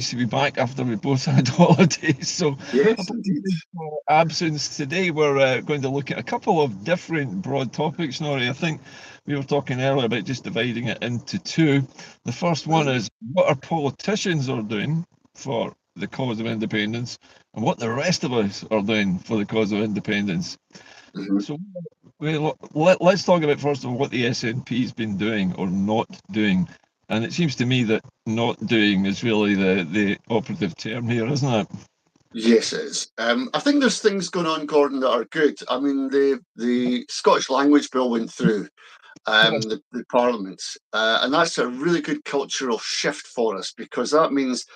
to be back after we both had holidays. So, Yes, indeed. apologies for absence today. We're going to look at a couple of different broad topics, Nori. I think we were talking earlier about just dividing it into two. The first one Mhm, is what our politicians are doing for the cause of independence and what the rest of us are doing for the cause of independence. mhm. So, let's talk about first of all what the SNP has been doing or not doing. And it seems to me that not doing is really the operative term here, isn't it? Yes, it is. I think there's things going on, Gordon, that are good. I mean, the Scottish language bill went through Yes. the Parliament, and that's a really good cultural shift for us because that means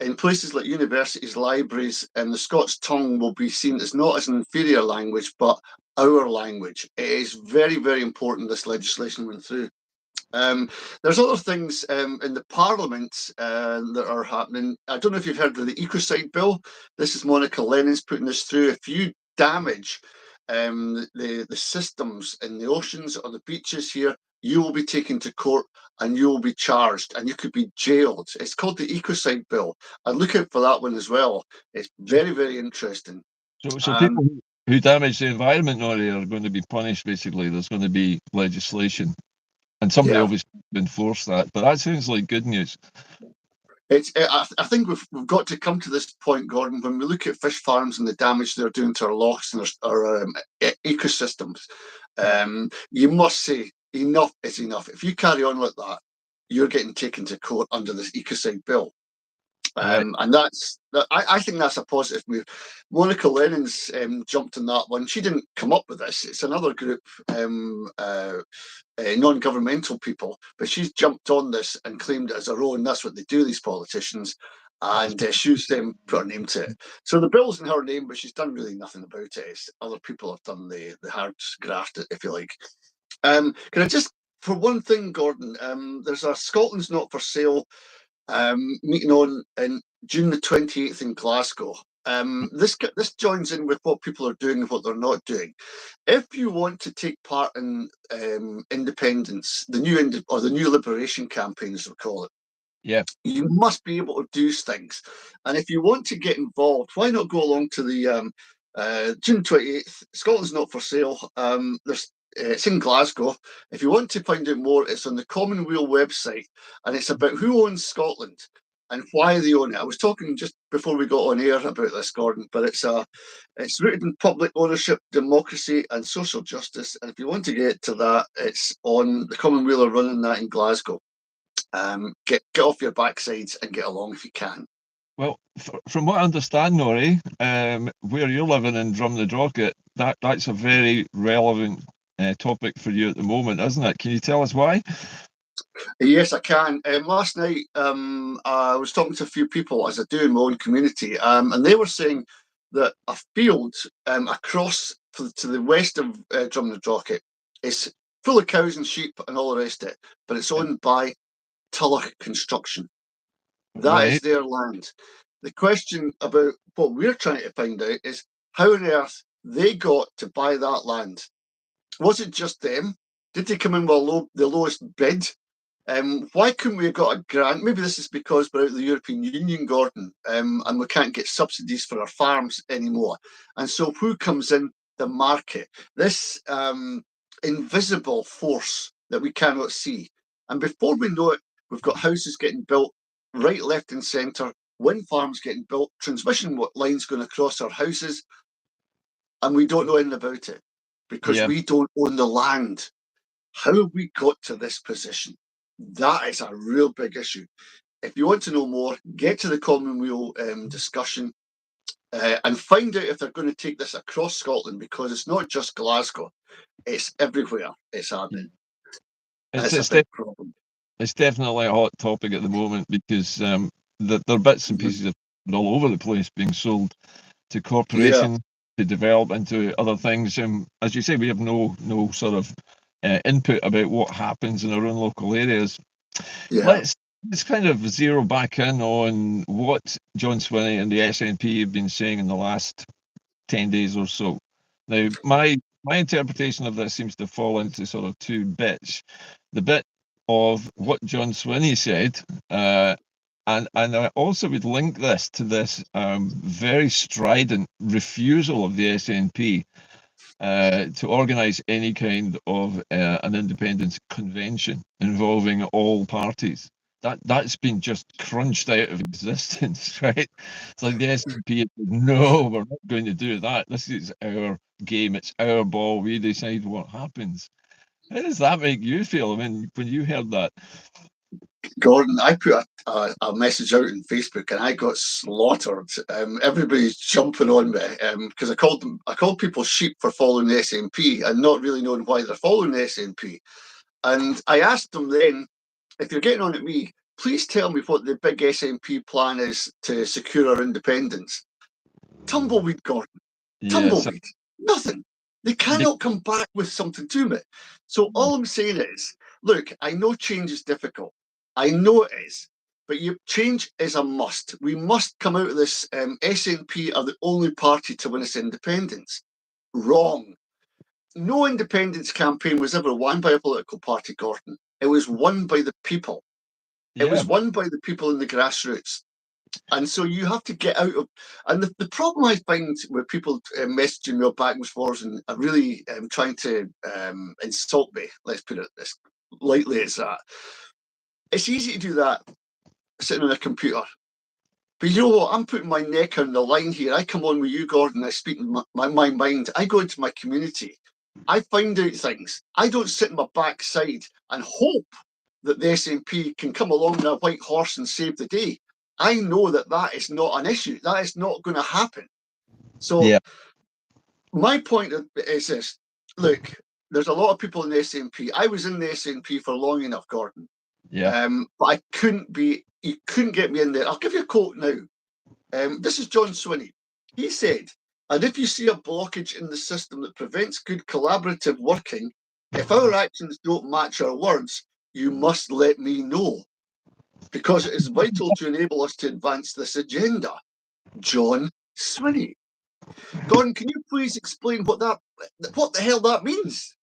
in places like universities, libraries, the Scots tongue will be seen as not as an inferior language, but our language. It is very, very important this legislation went through. Um, there's other things in the Parliament that are happening. I don't know if you've heard of the Ecocide Bill. This is Monica Lennon's putting this through. If you damage the systems in the oceans or the beaches here, you will be taken to court and you will be charged and you could be jailed. It's called the Ecocide Bill. I'd look out for that one as well. It's So, very, very interesting. so Um, people who damage the environment now are going to be punished, basically. There's going to be legislation. And somebody yeah, obviously enforce that. But that sounds like good news. I think we've got to come to this point, Gordon, when we look at fish farms and the damage they're doing to our lochs and our ecosystems. You must say enough is enough. If you carry on like that, you're getting taken to court under this ecocide bill. Right. And that's that. I think that's a positive move. Monica Lennon's jumped on that one. She didn't come up with this. It's another group, non-governmental people, but she's jumped on this and claimed it as her own. That's what they do, these politicians, That's, and she's put her name to it. So the bill's in her name, but she's done really nothing about it. It's other people have done the hard graft, if you like. Can I just, for one thing, Gordon? There's a Scotland's Not for Sale meeting on in June the 28th in Glasgow. This joins in with what people are doing and what they're not doing. If you want to take part in independence, the new liberation campaign, as we call it, yeah. you must be able to do things. And if you want to get involved, why not go along to the June 28th? Scotland's Not for Sale. It's in Glasgow. If you want to find out more, it's on the Commonweal website, and it's about who owns Scotland and why they own it. I was talking just before we got on air about this, Gordon, but it's rooted in public ownership, democracy, and social justice. And if you want to get to that, it's on the Commonweal are running that in Glasgow. Get off your backsides and get along if you can. Well, from what I understand, Nori, where you're living in Drumnadrochit, that's a very relevant topic for you at the moment, isn't it? Can you tell us why? Yes, I can. Last night, I was talking to a few people as I do in my own community, and they were saying that a field across to the west of Drumnadrochit is full of cows and sheep and all the rest of it, but it's owned by Tulloch Construction. That is Right. their land. The question about what we're trying to find out is how on earth they got to buy that land. Was it just them? Did they come in with the lowest bid? Why couldn't we have got a grant? Maybe this is because we're out of the European Union, Gordon, and we can't get subsidies for our farms anymore. And so who comes in? The market. This invisible force that we cannot see. And before we know it, we've got houses getting built right, left, and centre, wind farms getting built, transmission lines going across our houses, and we don't know anything about it because Yeah. we don't own the land. How have we got to this position? That is a real big issue. If you want to know more, get to the Commonweal discussion and find out if they're going to take this across Scotland because it's not just Glasgow, it's everywhere it's happening. And It's it's a it's, big de- problem. it's definitely a hot topic at the moment because there are bits and Mhm. pieces of all over the place being sold to Yeah, corporations to develop into other things. And as you say, we have no sort of input about what happens in our own local areas. yeah. Let's let's kind of zero back in on what John Swinney and the SNP have been saying in the last 10 days or so. Now, my interpretation of this seems to fall into sort of two bits. The bit of what John Swinney said, And I also would link this to this very strident refusal of the SNP to organise any kind of an independence convention involving all parties. That's been just crunched out of existence, right? It's like the SNP said, no, we're not going to do that. This is our game. It's our ball. We decide what happens. How does that make you feel? I mean, when you heard that? Gordon, I put a message out on Facebook and I got slaughtered. Everybody's jumping on me because I called people sheep for following the SNP and not really knowing why they're following the SNP. And I asked them then, if you're getting on at me, please tell me what the big SNP plan is to secure our independence. Tumbleweed, Gordon. Yes. Tumbleweed. Nothing. They cannot come back with something to me. So all I'm saying is, look, I know change is difficult. I know it is. But change is a must. We must come out of this. SNP are the only party to win us independence. Wrong. No independence campaign was ever won by a political party, Gordon. It was won by the people. It was won by the people in the grassroots. And so you have to get out of, and the problem I find with people messaging me backwards and forwards and really trying to insult me, let's put it as lightly as that. It's easy to do that sitting on a computer. But you know what? I'm putting my neck on the line here. I come on with you, Gordon. I speak my mind. I go into my community. I find out things. I don't sit in my backside and hope that the SNP can come along on a white horse and save the day. I know that is not an issue. That is not going to happen. So my point is this. Look, there's a lot of people in the SNP. I was in the SNP for long enough, Gordon. Yeah. But you couldn't get me in there. I'll give you a quote now. This is John Swinney. He said, and if you see a blockage in the system that prevents good collaborative working, if our actions don't match our words, you must let me know, because it is vital to enable us to advance this agenda. John Swinney. Gordon, can you please explain what the hell that means?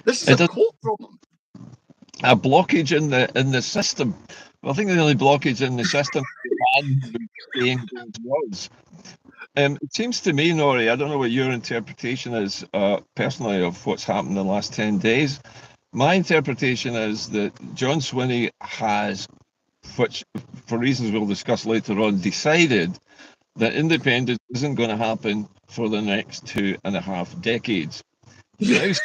This is a quote from him. A blockage in the system. Well, I think the only blockage in the system was. It seems to me, Nori, I don't know what your interpretation is personally of what's happened in the last 10 days. My interpretation is that John Swinney has, which for reasons we'll discuss later on, decided that independence isn't going to happen for the next 2.5 decades. He's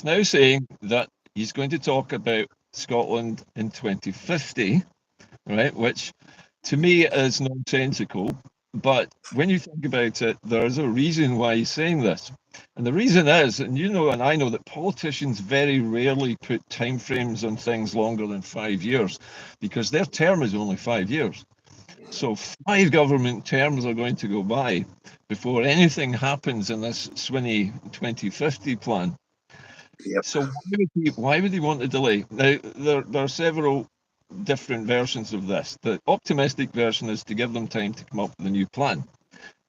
now saying that he's going to talk about Scotland in 2050, right? Which to me is nonsensical. But when you think about it, there is a reason why he's saying this. And the reason is, and you know and I know, that politicians very rarely put timeframes on things longer than 5 years, because their term is only 5 years. So 5 government terms are going to go by before anything happens in this Swinney 2050 plan. Yep. So why would he want to delay? Now, there are several different versions of this. The optimistic version is to give them time to come up with a new plan.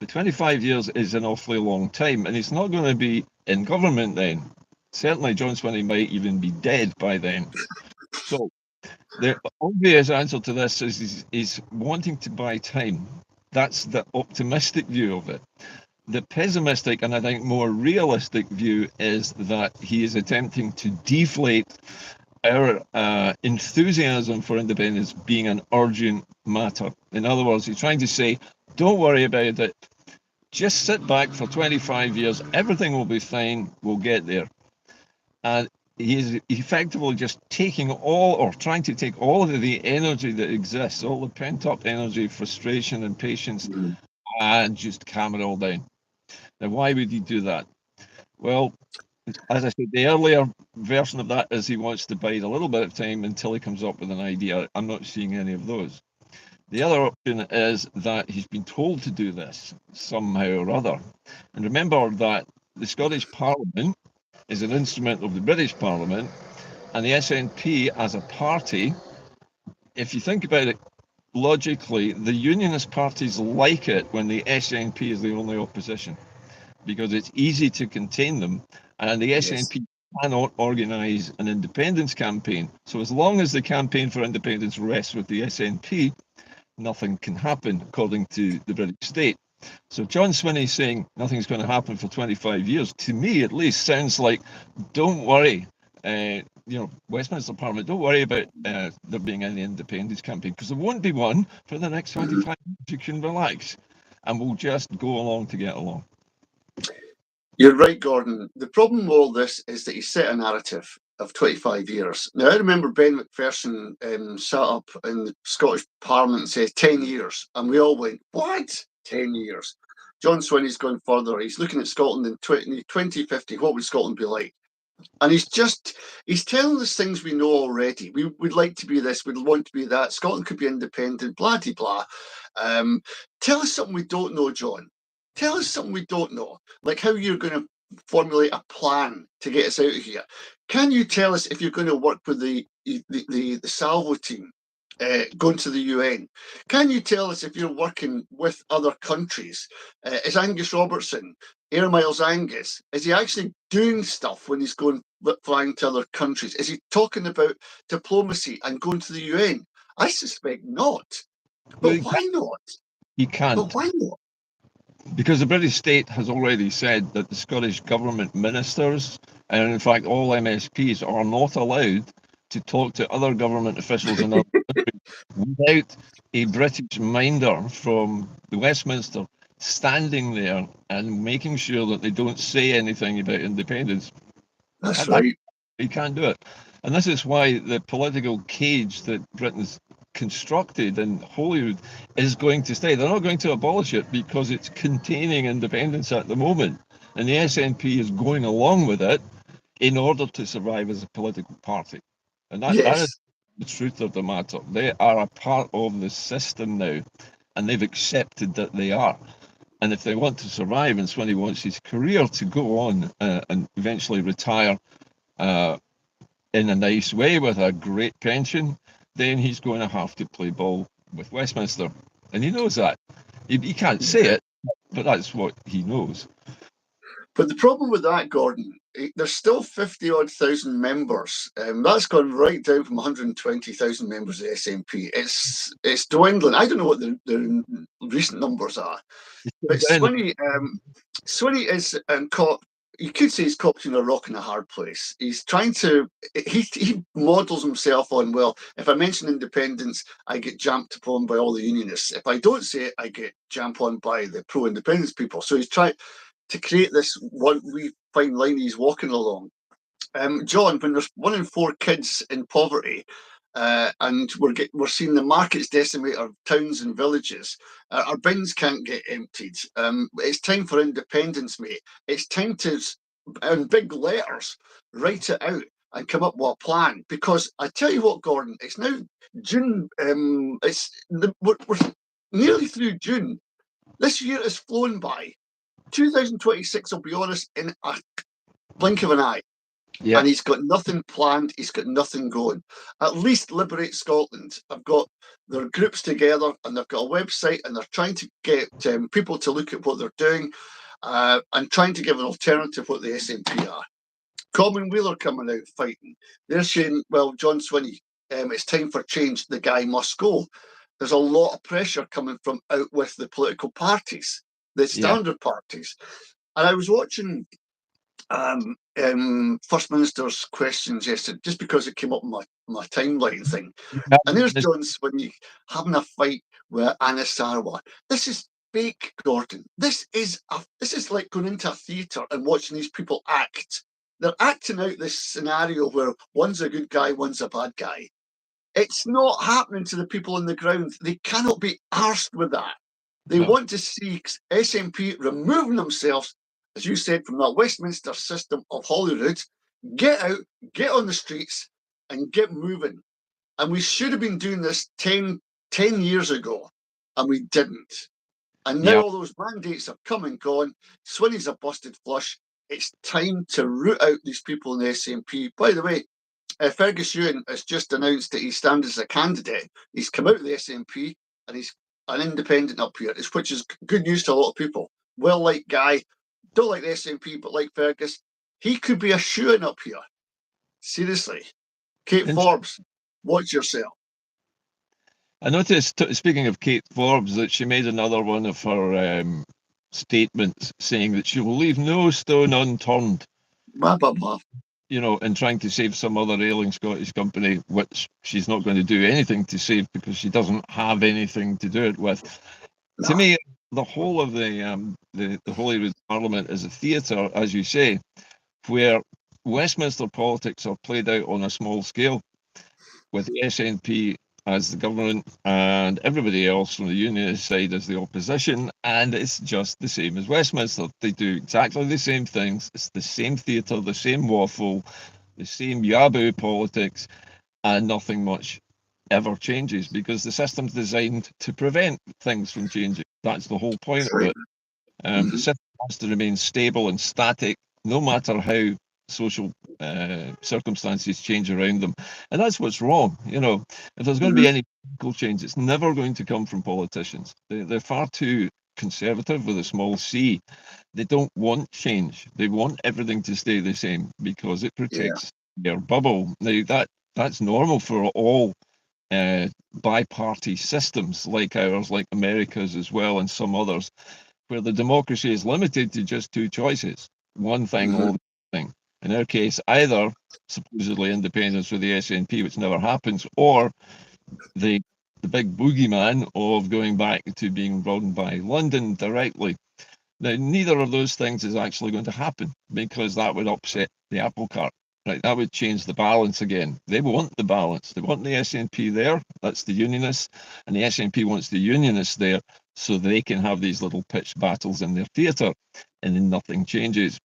But 25 years is an awfully long time, and he's not going to be in government then. Certainly John Swinney might even be dead by then. So the obvious answer to this is he's wanting to buy time. That's the optimistic view of it. The pessimistic and I think more realistic view is that he is attempting to deflate our enthusiasm for independence being an urgent matter. In other words, he's trying to say, don't worry about it. Just sit back for 25 years. Everything will be fine. We'll get there. And he is effectively just trying to take all of the energy that exists, all the pent-up energy, frustration and patience, and just calm it all down. Now, why would he do that? Well, as I said, the earlier version of that is he wants to bide a little bit of time until he comes up with an idea. I'm not seeing any of those. The other option is that he's been told to do this somehow or other. And remember that the Scottish Parliament is an instrument of the British Parliament, and the SNP as a party, if you think about it logically, the unionist parties like it when the SNP is the only opposition, because it's easy to contain them, and the SNP cannot organise an independence campaign. So as long as the campaign for independence rests with the SNP, nothing can happen, according to the British state. So John Swinney saying nothing's going to happen for 25 years, to me at least, sounds like, don't worry, Westminster Parliament, don't worry about there being any independence campaign, because there won't be one for the next 25 years. You can relax, and we'll just go along to get along. You're right, Gordon. The problem with all this is that he set a narrative of 25 years. Now, I remember Ben Macpherson sat up in the Scottish Parliament and said 10 years, and we all went, what? 10 years. John Swinney's gone further. He's looking at Scotland in 2050. What would Scotland be like? And he's telling us things we know already. We'd like to be this, we'd want to be that. Scotland could be independent, blah, de, blah. Tell us something we don't know, John. Tell us something we don't know, like how you're going to formulate a plan to get us out of here. Can you tell us if you're going to work with the Salvo team going to the UN? Can you tell us if you're working with other countries? Is Angus Robertson, Air Miles Angus, is he actually doing stuff when he's going flying to other countries? Is he talking about diplomacy and going to the UN? I suspect not. But why not? He can't. But why not? Because the British state has already said that the Scottish government ministers, and in fact all MSPs, are not allowed to talk to other government officials in other countries without a British minder from the Westminster standing there and making sure that they don't say anything about independence. That's right. You can't do it. And this is why the political cage that Britain's constructed in Holyrood is going to stay. They're not going to abolish it because it's containing independence at the moment. And the SNP is going along with it in order to survive as a political party. And that is the truth of the matter. They are a part of the system now, and they've accepted that they are. And if they want to survive, and Swinney wants his career to go on and eventually retire in a nice way with a great pension, then he's going to have to play ball with Westminster. And he knows that. He can't say it, but that's what he knows. But the problem with that, Gordon, there's still 50-odd thousand members. That's gone right down from 120,000 members of the SNP. It's dwindling. I don't know what the recent numbers are. But Swinney is caught. You could say he's caught between a rock and a hard place. He's trying to. He models himself on, well, if I mention independence, I get jammed upon by all the unionists. If I don't say it, I get jammed on by the pro-independence people. So he's trying to create this one wee fine line he's walking along. John, when there's 1 in 4 kids in poverty, and we're seeing the markets decimate our towns and villages, our bins can't get emptied. It's time for independence, mate. It's time to, in big letters, write it out and come up with a plan. Because I tell you what, Gordon, it's now June. We're nearly through June. This year has flown by. 2026 will be honest in a blink of an eye. Yeah. And he's got nothing planned. He's got nothing going. At least Liberate Scotland have got their groups together and they've got a website and they're trying to get people to look at what they're doing and trying to give an alternative what the SNP are. Commonweal are coming out fighting. They're saying, well, John Swinney, it's time for change. The guy must go. There's a lot of pressure coming from out with the political parties, the standard parties. And I was watching First Minister's questions yesterday, just because it came up in my timeline thing. And there's John Swinney having a fight with Anna Sarwar. This is fake, Gordon. This is like going into a theatre and watching these people act. They're acting out this scenario where one's a good guy, one's a bad guy. It's not happening to the people on the ground. They cannot be arsed with that. They want to see SNP removing themselves, as you said, from that Westminster system of Holyrood. Get out, get on the streets, and get moving. And we should have been doing this 10 years ago, and we didn't. And now all those mandates have come and gone. Swinney's a busted flush. It's time to root out these people in the SNP. By the way, Fergus Ewan has just announced that he stands as a candidate. He's come out of the SNP and he's an independent up here, which is good news to a lot of people. Well-liked guy, don't like the SNP, but like Fergus. He could be a shoe-in up here. Seriously. Kate Forbes, watch yourself. I noticed, speaking of Kate Forbes, that she made another one of her statements saying that she will leave no stone unturned. Blah, blah, blah. You know, in trying to save some other ailing Scottish company, which she's not going to do anything to save because she doesn't have anything to do it with. No. To me, the whole of the Holyrood Parliament is a theatre, as you say, where Westminster politics are played out on a small scale, with the SNP as the government and everybody else from the unionist side as the opposition, and it's just the same as Westminster. They do exactly the same things. It's the same theatre, the same waffle, the same yaboo politics, and nothing much ever changes because the system's designed to prevent things from changing. That's the whole point of it. The system has to remain stable and static, no matter how social circumstances change around them, and that's what's wrong. You know, if there's going to be any political change, it's never going to come from politicians. They're far too conservative with a small c. They don't want change. They want everything to stay the same because it protects their bubble. Now that's normal for all bi-party systems like ours, like America's as well, and some others, where the democracy is limited to just two choices: one thing or the thing. In our case, either supposedly independence with the SNP, which never happens, or the big boogeyman of going back to being run by London directly. Now, neither of those things is actually going to happen because that would upset the apple cart. Right, that would change the balance again. They want the balance. They want the SNP there. That's the unionists, and the SNP wants the unionists there so they can have these little pitched battles in their theatre, and then nothing changes.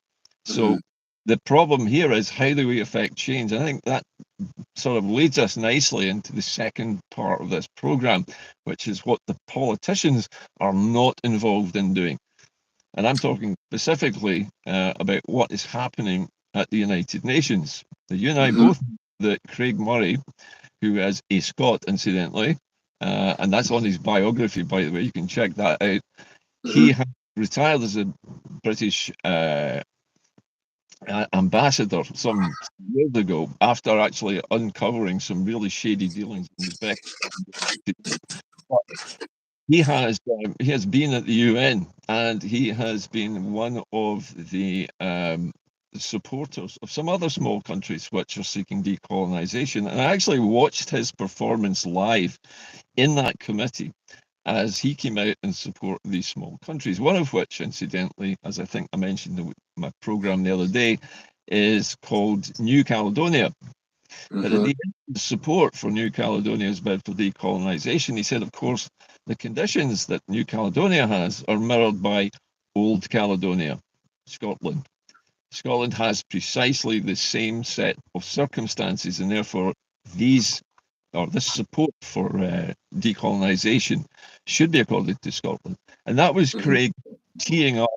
So the problem here is, how do we affect change? I think that sort of leads us nicely into the second part of this programme, which is what the politicians are not involved in doing. And I'm talking specifically about what is happening at the United Nations. Now, you and I both know that Craig Murray, who is a Scot, incidentally, and that's on his biography, by the way, you can check that out. He has retired as a British ambassador some years ago after actually uncovering some really shady dealings in Uzbekistan. He has been at the UN, and he has been one of the supporters of some other small countries which are seeking decolonization. And I actually watched his performance live in that committee as he came out in support of these small countries, one of which, incidentally, as I think I mentioned in my program the other day, is called New Caledonia. But at the end of support for New Caledonia's bid for decolonization, he said, of course, the conditions that New Caledonia has are mirrored by Old Caledonia, Scotland. Scotland has precisely the same set of circumstances, and therefore this support for decolonization should be accorded to Scotland. And that was Craig teeing up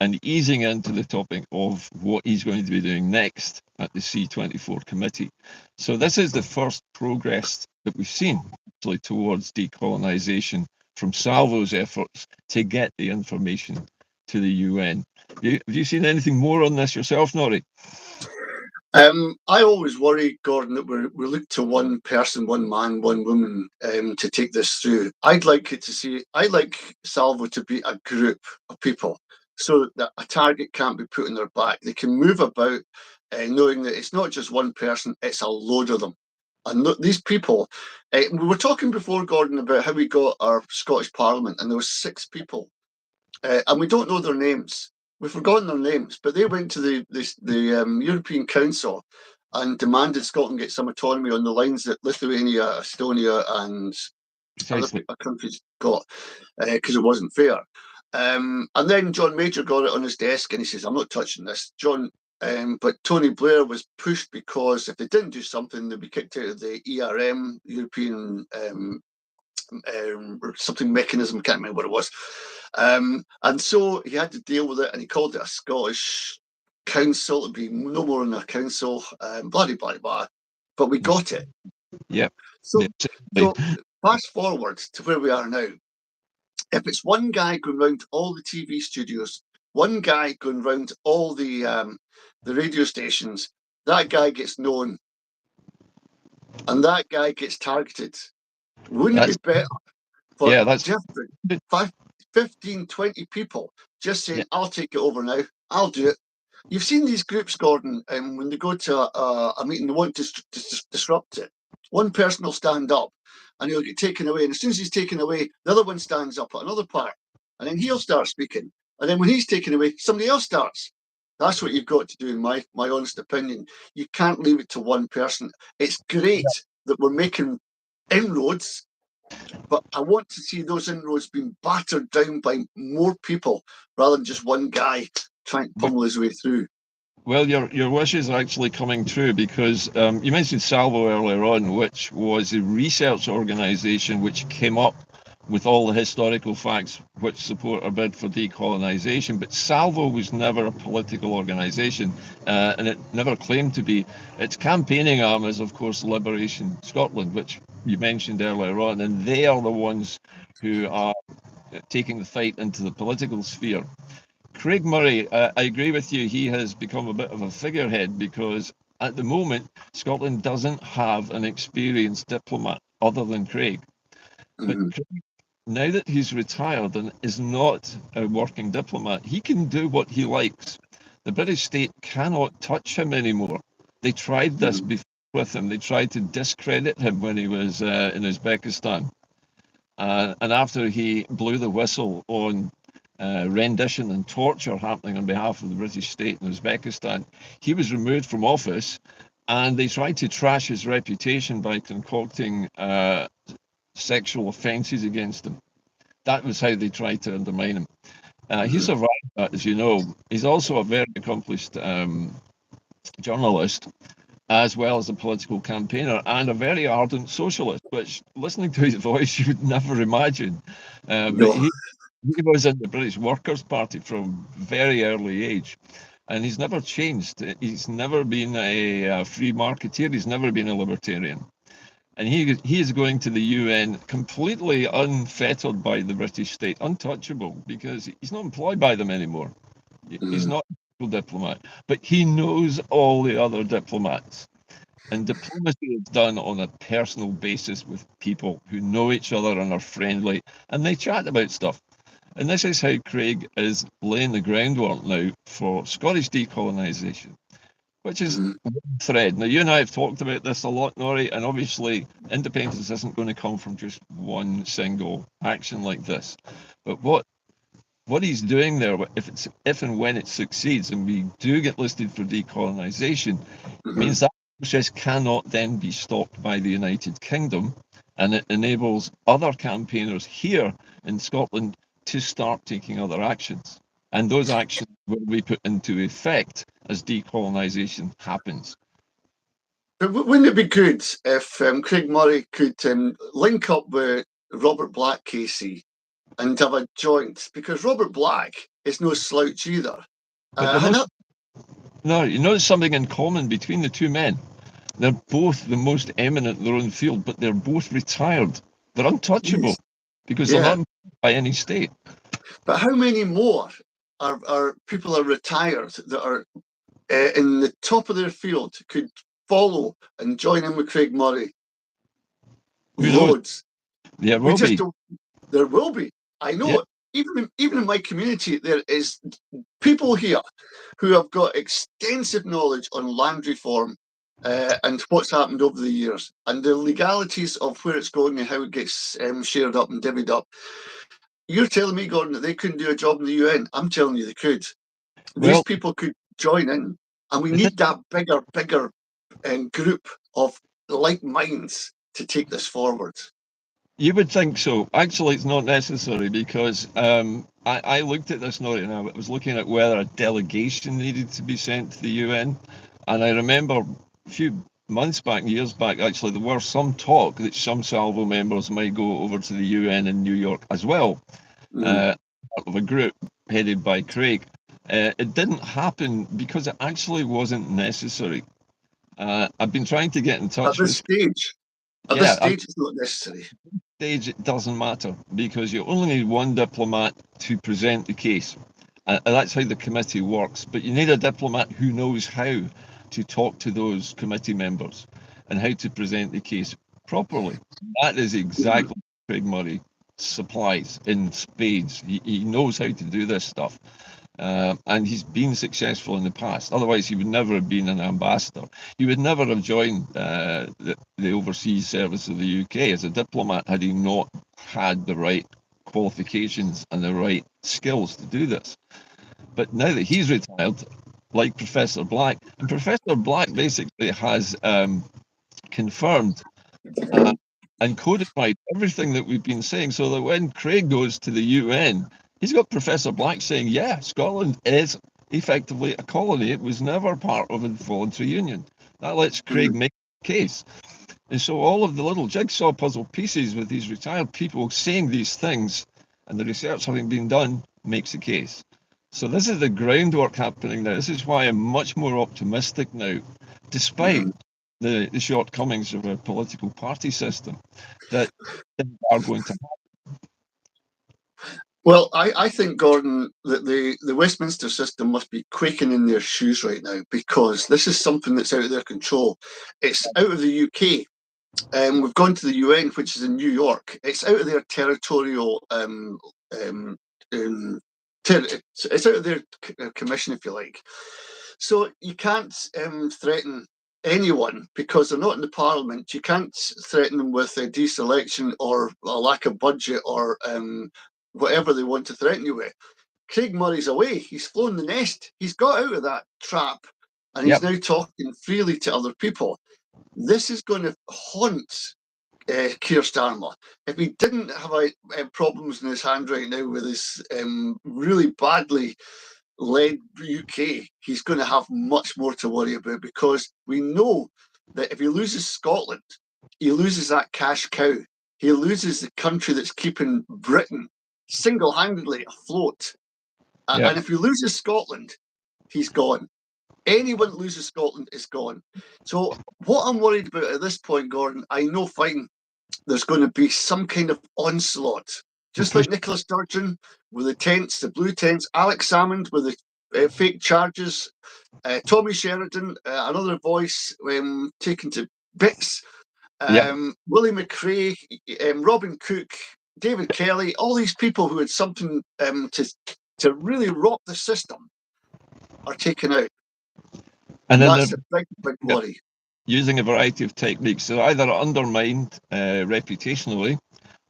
and easing into the topic of what he's going to be doing next at the C24 committee. So this is the first progress that we've seen actually towards decolonization from Salvo's efforts to get the information to the UN. Have you seen anything more on this yourself, Norrie? I always worry, Gordon, that we look to one person, one man, one woman to take this through. I'd like Salvo to be a group of people so that a target can't be put on their back. They can move about knowing that it's not just one person, it's a load of them. And these people, we were talking before, Gordon, about how we got our Scottish Parliament, and there was 6 people, and we don't know their names. We've forgotten their names, but they went to the European Council and demanded Scotland get some autonomy on the lines that Lithuania, Estonia, and other countries got, because it wasn't fair. And then John Major got it on his desk, and he says, "I'm not touching this." But Tony Blair was pushed because if they didn't do something, they'd be kicked out of the ERM, European something mechanism, can't remember what it was. And so he had to deal with it, and he called it a Scottish council. It'd be no more than a council, blah, blah, blah. But we got it. Yeah. So fast forward to where we are now. If it's one guy going around to all the TV studios one guy going round all the radio stations. That guy gets known, and that guy gets targeted. Wouldn't it be better for that's just 15, 20 people just saying, I'll take it over now, I'll do it. You've seen these groups, Gordon, and when they go to a meeting, they want to disrupt it. One person will stand up and he'll get taken away. And as soon as he's taken away, the other one stands up at another part. And then he'll start speaking. And then when he's taken away, somebody else starts. That's what you've got to do, in my honest opinion. You can't leave it to one person. It's great that we're making inroads, but I want to see those inroads being battered down by more people rather than just one guy trying to pummel his way through. Well, your wishes are actually coming true, because you mentioned Salvo earlier on, which was a research organisation which came up with all the historical facts which support our bid for decolonization. But Salvo was never a political organisation, and it never claimed to be. Its campaigning arm is, of course, Liberation Scotland, which you mentioned earlier on, and they are the ones who are taking the fight into the political sphere. Craig Murray, I agree with you, he has become a bit of a figurehead, because at the moment Scotland doesn't have an experienced diplomat other than Craig. But Craig, now that he's retired and is not a working diplomat, he can do what he likes. The British state cannot touch him anymore. They tried this before with him. They tried to discredit him when he was in Uzbekistan. And after he blew the whistle on rendition and torture happening on behalf of the British state in Uzbekistan, he was removed from office, and they tried to trash his reputation by concocting sexual offences against him. That was how they tried to undermine him. He survived that, as you know. He's also a very accomplished journalist, as well as a political campaigner, and a very ardent socialist, which, listening to his voice, you would never imagine. But he was in the British Workers' Party from very early age, and he's never changed. He's never been a free marketeer. He's never been a libertarian. And he is going to the UN completely unfettered by the British state, untouchable, because he's not employed by them anymore. He's not a diplomat, but he knows all the other diplomats. And diplomacy is done on a personal basis with people who know each other and are friendly, and they chat about stuff. And this is how Craig is laying the groundwork now for Scottish decolonisation, which is one thread. Now, you and I have talked about this a lot, Norrie, and obviously independence isn't going to come from just one single action like this. But what he's doing there, if and when it succeeds, and we do get listed for decolonisation, means that process cannot then be stopped by the United Kingdom, and it enables other campaigners here in Scotland to start taking other actions. And those actions will be put into effect as decolonisation happens. But wouldn't it be good if Craig Murray could link up with Robert Black, Casey, and have a joint? Because Robert Black is no slouch either. No, you know, there's something in common between the two men. They're both the most eminent in their own field, but they're both retired. They're untouchable because they're not by any state. But how many more are people are retired that are in the top of their field could follow and join in with Craig Murray? Loads. There will be. There will be. I know it. Even in my community, there is people here who have got extensive knowledge on land reform and what's happened over the years and the legalities of where it's going and how it gets shared up and divvied up. You're telling me, Gordon, that they couldn't do a job in the UN? I'm telling you they could. These people could join in, and we need that bigger group of like minds to take this forward. You would think so. Actually, it's not necessary, because I looked at this note and I was looking at whether a delegation needed to be sent to the UN. And I remember a few months back, years back, actually, there were some talk that some Salvo members might go over to the UN in New York as well, part of a group headed by Craig. It didn't happen because it actually wasn't necessary. I've been trying to get in touch at this stage. At this stage, it's not necessary. Stage, it doesn't matter, because you only need one diplomat to present the case. And that's how the committee works. But you need a diplomat who knows how to talk to those committee members and how to present the case properly. That is exactly what Craig Murray supplies in spades. He knows how to do this stuff. And he's been successful in the past. Otherwise, he would never have been an ambassador. He would never have joined the overseas service of the UK as a diplomat had he not had the right qualifications and the right skills to do this. But now that he's retired, like Professor Black, and Professor Black basically has confirmed and codified everything that we've been saying, so that when Craig goes to the UN, he's got Professor Black saying, yeah, Scotland is effectively a colony. It was never part of a voluntary union. That lets Craig make the case. And so all of the little jigsaw puzzle pieces with these retired people saying these things and the research having been done makes the case. So this is the groundwork happening now. This is why I'm much more optimistic now, despite the shortcomings of our political party system, that things are going to happen. Well, I think, Gordon, that the Westminster system must be quaking in their shoes right now, because this is something that's out of their control. It's out of the UK. We've gone to the UN, which is in New York. It's out of their territorial it's out of their commission, if you like. So you can't threaten anyone because they're not in the Parliament. You can't threaten them with a deselection or a lack of budget or whatever they want to threaten you with. Craig Murray's away. He's flown the nest. He's got out of that trap, and he's now talking freely to other people. This is going to haunt Keir Starmer. If he didn't have problems in his hand right now with his really badly led UK, he's going to have much more to worry about, because we know that if he loses Scotland, he loses that cash cow. He loses the country that's keeping Britain single-handedly afloat. And if he loses Scotland, he's gone. Anyone that loses Scotland is gone. So what I'm worried about at this point, Gordon, I know fine, there's going to be some kind of onslaught, just like Nicola Sturgeon with the tents, the blue tents, Alex Salmond with the fake charges, Tommy Sheridan, another voice taken to bits, Willie McRae, Robin Cook, David Kelly, all these people who had something to really rock the system are taken out. And that's a big, big worry. Using a variety of techniques, so either undermined reputationally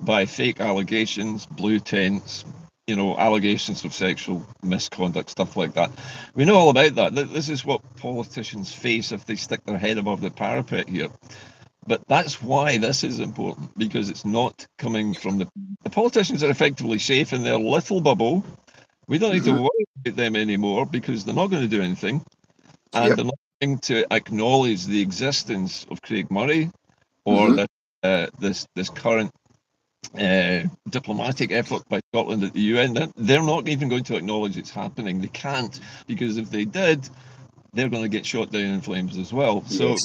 by fake allegations, blue tents, allegations of sexual misconduct, stuff like that. We know all about that. This is what politicians face if they stick their head above the parapet here. But that's why this is important, because it's not coming from the politicians are effectively safe in their little bubble. We don't need to worry about them anymore because they're not going to do anything. And they're not going to acknowledge the existence of Craig Murray or this current diplomatic effort by Scotland at the UN. They're not even going to acknowledge it's happening. They can't, because if they did, they're going to get shot down in flames as well. So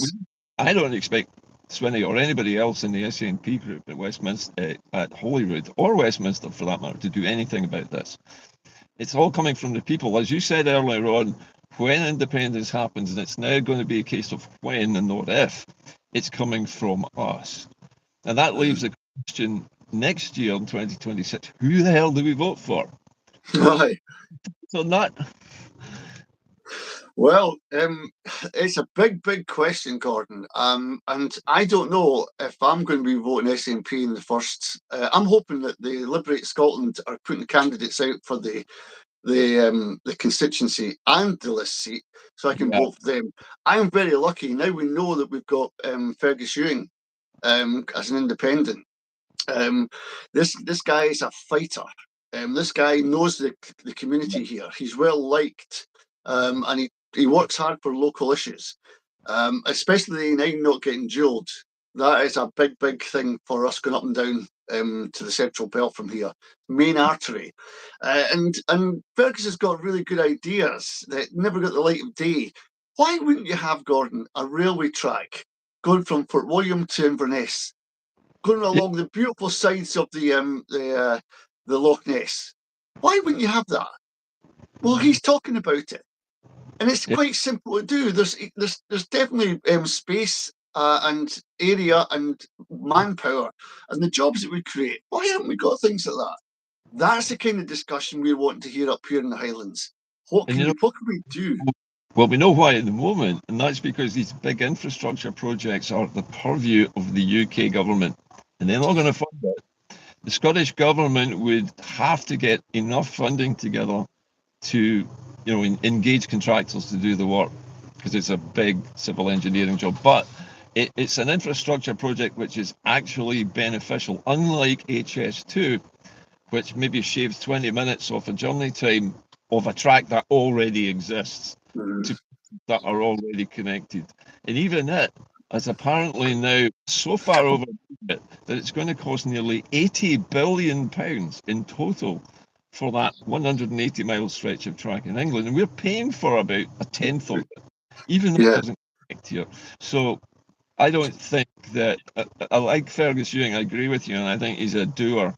I don't expect Swinney or anybody else in the SNP group at Westminster, at Holyrood or Westminster for that matter, to do anything about this. It's all coming from the people. As you said earlier on, when independence happens, and it's now going to be a case of when and not if, it's coming from us. And that leaves the question next year in 2026, who the hell do we vote for? Right. So not... Well, it's a big, big question, Gordon. And I don't know if I'm going to be voting SNP in the first. I'm hoping that the Liberate Scotland are putting candidates out for the constituency and the list seat, so I can vote for them. I'm very lucky now. We know that we've got Fergus Ewing as an independent. This guy is a fighter. This guy knows the community here. He's well liked, and he works hard for local issues, especially now not getting duelled. That is a big, big thing for us going up and down to the Central Belt from here, main artery. And Fergus has got really good ideas that never got the light of day. Why wouldn't you have, Gordon, a railway track going from Fort William to Inverness, going along the beautiful sides of the Loch Ness? Why wouldn't you have that? Well, he's talking about it, and it's Yeah. quite simple to do. There's definitely space and area and manpower and the jobs that we create. Why haven't we got things like that? That's the kind of discussion we want to hear up here in the Highlands. What And can we do? well, we know why at the moment, and that's because these big infrastructure projects are the purview of the UK government, and they're not going to fund it. The Scottish government would have to get enough funding together to, engage contractors to do the work, because it's a big civil engineering job. But it's an infrastructure project which is actually beneficial, unlike HS2, which maybe shaves 20 minutes off a journey time of a track that already exists to that are already connected. And even it is apparently now so far over budget that it's going to cost nearly £80 billion in total for that 180-mile stretch of track in England. And we're paying for about a tenth of it, even though it doesn't connect here. So I don't think that I like Fergus Ewing. I agree with you, and I think he's a doer.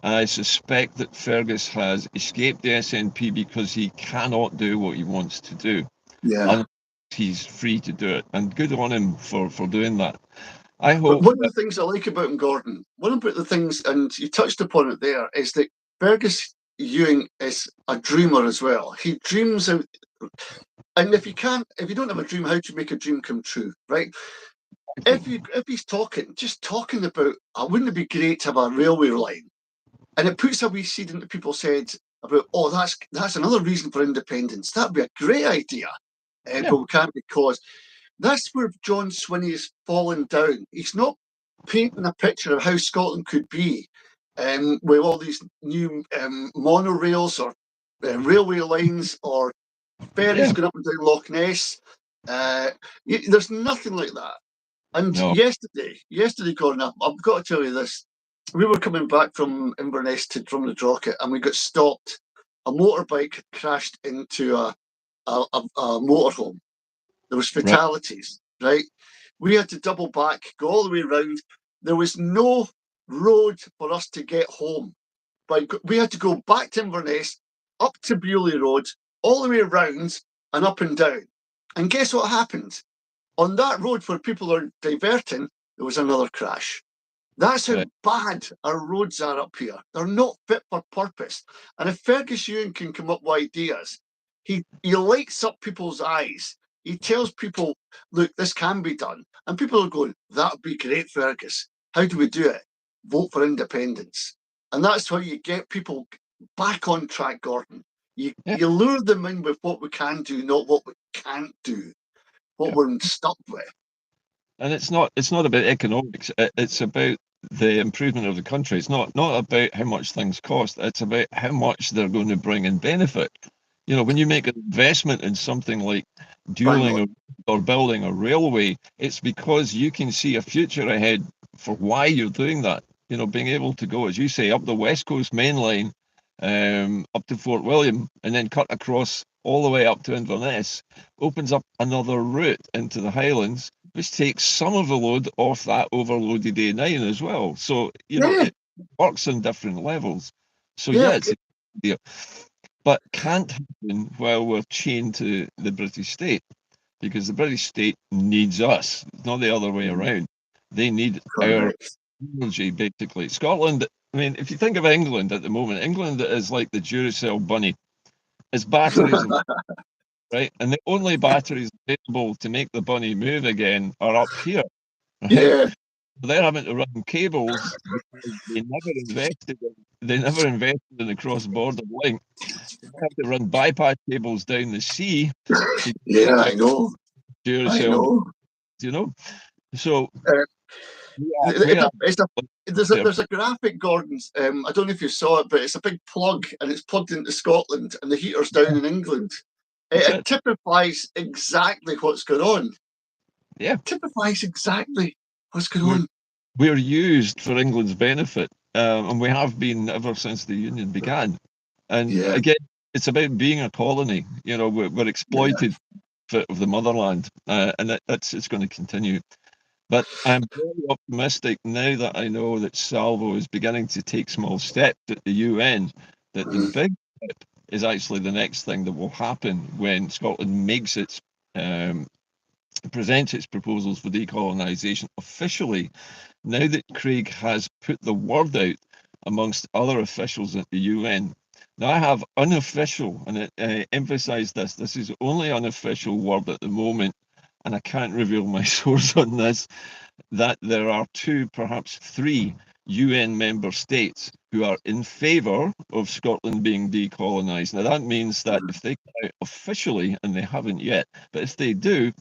I suspect that Fergus has escaped the SNP because he cannot do what he wants to do. Yeah. And he's free to do it. And good on him for doing that. I hope. But one of the things I like about him, Gordon, one of the things, and you touched upon it there, is that Fergus Ewing is a dreamer as well. He dreams out. And if you don't have a dream, how do you make a dream come true, right? If he's just talking about, wouldn't it be great to have a railway line? And it puts a wee seed into people's heads about, oh, that's another reason for independence. That'd be a great idea. But we can't, because that's where John Swinney is falling down. He's not painting a picture of how Scotland could be with all these new monorails or railway lines or ferries going up and down Loch Ness. There's nothing like that. And yesterday, Gordon, I've got to tell you this. We were coming back from Inverness to Drumnadrochit, and we got stopped. A motorbike crashed into a motorhome. There was fatalities, right? We had to double back, go all the way around. There was no road for us to get home. But we had to go back to Inverness, up to Bewley Road, all the way around and up and down. And guess what happened? On that road where people are diverting, there was another crash. That's how bad our roads are up here. They're not fit for purpose. And if Fergus Ewing can come up with ideas, he lights up people's eyes. He tells people, look, this can be done. And people are going, that would be great, Fergus. How do we do it? Vote for independence. And that's how you get people back on track, Gordon. You lure them in with what we can do, not what we can't do, what we're stuck with. And it's not about economics. It's about the improvement of the country. It's not about how much things cost. It's about how much they're going to bring in benefit. When you make an investment in something like dualling or building a railway, it's because you can see a future ahead for why you're doing that. Being able to go, as you say, up the West Coast main line, up to Fort William, and then cut across all the way up to Inverness, opens up another route into the Highlands, which takes some of the load off that overloaded A9 as well. So, it works on different levels. So, it's a good idea. But can't happen while we're chained to the British state, because the British state needs us, not the other way around. They need our energy, basically. Scotland, I mean, if you think of England at the moment, England is like the Duracell bunny. It's batteries, right? And the only batteries available to make the bunny move again are up here. Right? Yeah. They're having to run cables because they never invested in the cross-border link. They have to run bypass cables down the sea. I know. Duracell, So there's a graphic, Gordon. I don't know if you saw it, but it's a big plug and it's plugged into Scotland, and the heater's down in England. It typifies exactly what's going on. Yeah, typifies exactly what's going on. We're used for England's benefit, and we have been ever since the Union began. And again, it's about being a colony. We're exploited of the motherland, and it's going to continue. But I'm very optimistic now that I know that Salvo is beginning to take small steps at the UN, that the big step is actually the next thing that will happen when Scotland makes its presents its proposals for decolonisation officially. Now that Craig has put the word out amongst other officials at the UN. Now, I have unofficial, and I emphasise this, this is only unofficial word at the moment, and I can't reveal my source on this, that there are 2, perhaps 3 UN member states who are in favour of Scotland being decolonised. Now, that means that if they come out officially, and they haven't yet, but if they do,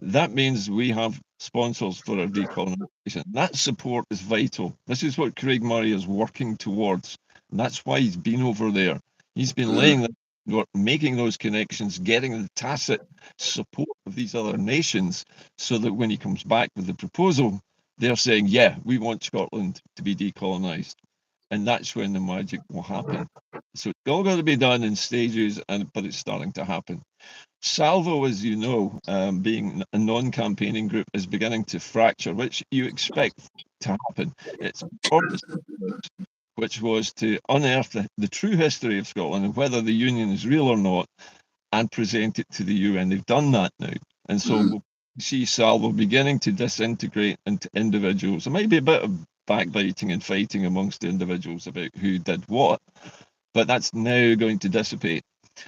that means we have sponsors for our decolonisation. That support is vital. This is what Craig Murray is working towards. And that's why he's been over there. He's been laying the work, making those connections, getting the tacit support of these other nations, so that when he comes back with the proposal, they're saying, yeah, we want Scotland to be decolonised. And that's when the magic will happen. So it's all got to be done in stages, but it's starting to happen. Salvo, as you know, being a non-campaigning group, is beginning to fracture, which you expect to happen. Its purpose, which was to unearth the true history of Scotland and whether the Union is real or not, and present it to the UN. They've done that now. And so we'll see Salvo beginning to disintegrate into individuals. There might be a bit of backbiting and fighting amongst the individuals about who did what, but that's now going to dissipate.